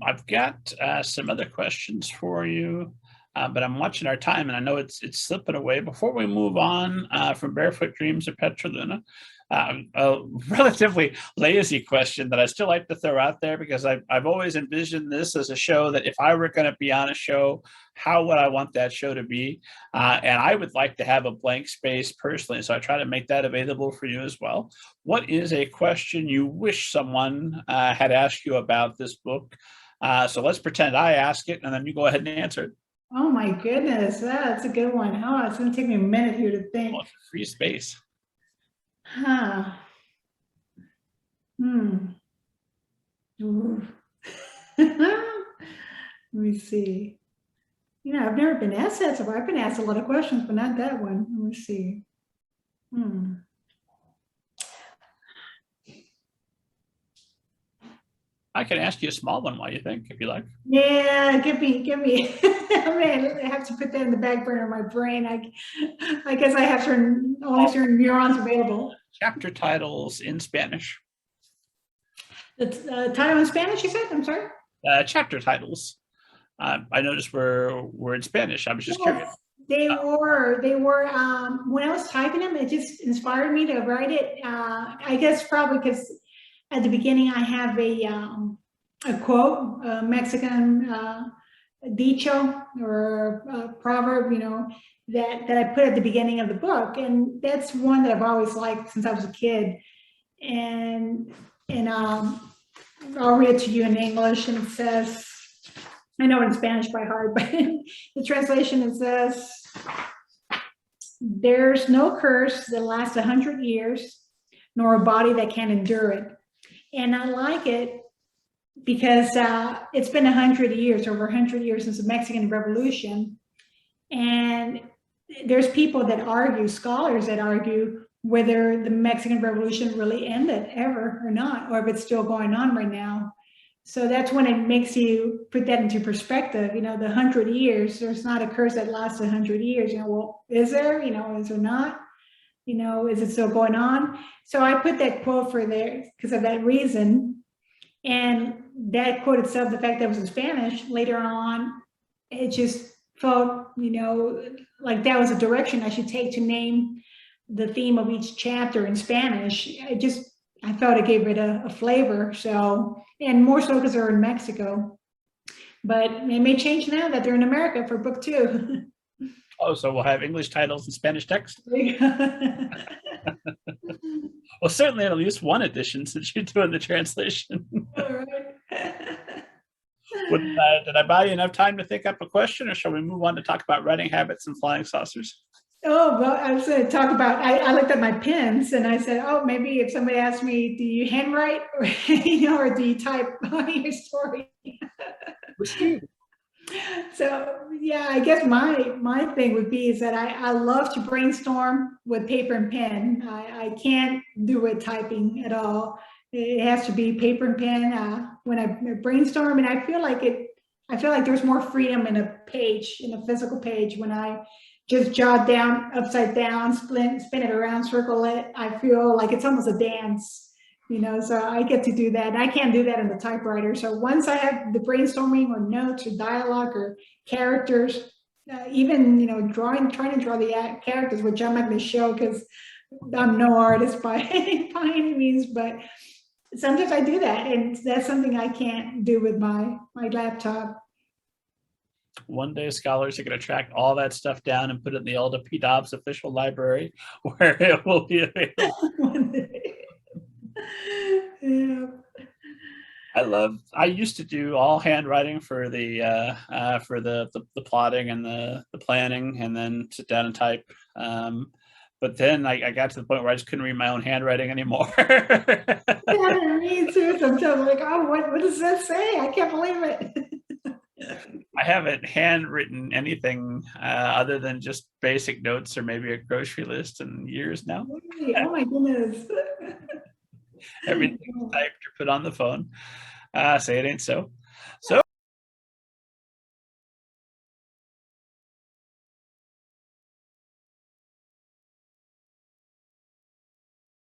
I've got some other questions for you, but I'm watching our time, and I know it's slipping away. Before we move on from Barefoot Dreams of Petra Luna, a relatively lazy question that I still like to throw out there, because I've always envisioned this as a show that if I were going to be on a show, how would I want that show to be? And I would like to have a blank space personally, so I try to make that available for you as well. What is a question you wish someone had asked you about this book? So let's pretend I ask it, and then you go ahead and answer it. Oh my goodness, that's a good one. Oh, it's going to take me a minute here to think. Well, free space. Huh. Let me see. I've never been asked that, so I've been asked a lot of questions, but not that one. Let me see. I can ask you a small one while you think, if you like. Yeah, give me. I have to put that in the back burner of my brain. I guess I have only certain neurons available. Chapter titles in Spanish. The title in Spanish, you said? I'm sorry? Chapter titles. I noticed were in Spanish. I was just curious. They were. When I was typing them, it just inspired me to write it. I guess probably because at the beginning I have a quote, a Mexican dicho or proverb, that I put at the beginning of the book, and that's one that I've always liked since I was a kid. And I'll read it to you in English, and it says, I know it in Spanish by heart, but the translation, it says, "There's no curse that lasts 100 years, nor a body that can endure it." And I like it because it's been 100 years, over 100 years since the Mexican Revolution. And there's people that argue, scholars that argue, whether the Mexican Revolution really ended ever or not, or if it's still going on right now. So that's when it makes you put that into perspective. The 100 years, there's not a curse that lasts 100 years. Well, is there? Is there not? Is it still going on? So I put that quote for there because of that reason. And that quote itself, the fact that it was in Spanish, later on, it just felt, like that was a direction I should take to name the theme of each chapter in Spanish. I felt it gave it a flavor. So, and more so because they're in Mexico. But it may change now that they're in America for book 2. Oh, so we'll have English titles and Spanish text? Well, certainly at least one edition, since you're doing the translation. All right. Did I buy you enough time to think up a question, or shall we move on to talk about writing habits and flying saucers? Oh, well, I was going to talk about, I looked at my pens and I said, oh, maybe if somebody asked me, do you handwrite or, or do you type on your story? So, yeah, I guess my thing would be is that I love to brainstorm with paper and pen. I can't do it typing at all. It has to be paper and pen when I brainstorm, and I feel like there's more freedom in a physical page when I just jot down upside down, spin it around, circle it. I feel like it's almost a dance, so I get to do that. And I can't do that in the typewriter. So once I have the brainstorming or notes or dialogue or characters, even, trying to draw the characters, which I'm not going to show because I'm no artist by any means, but sometimes I do that. And that's something I can't do with my laptop. One day scholars are going to track all that stuff down and put it in the Alda P. Dobbs official library, where it will be available. Yeah. I used to do all handwriting for the plotting and the planning, and then sit down and type. But then I got to the point where I just couldn't read my own handwriting anymore. Yeah, me too. Sometimes I'm like, oh, what does that say? I can't believe it. I haven't handwritten anything other than just basic notes or maybe a grocery list in years now. Oh my goodness. Everything typed or put on the phone. Say it ain't so. So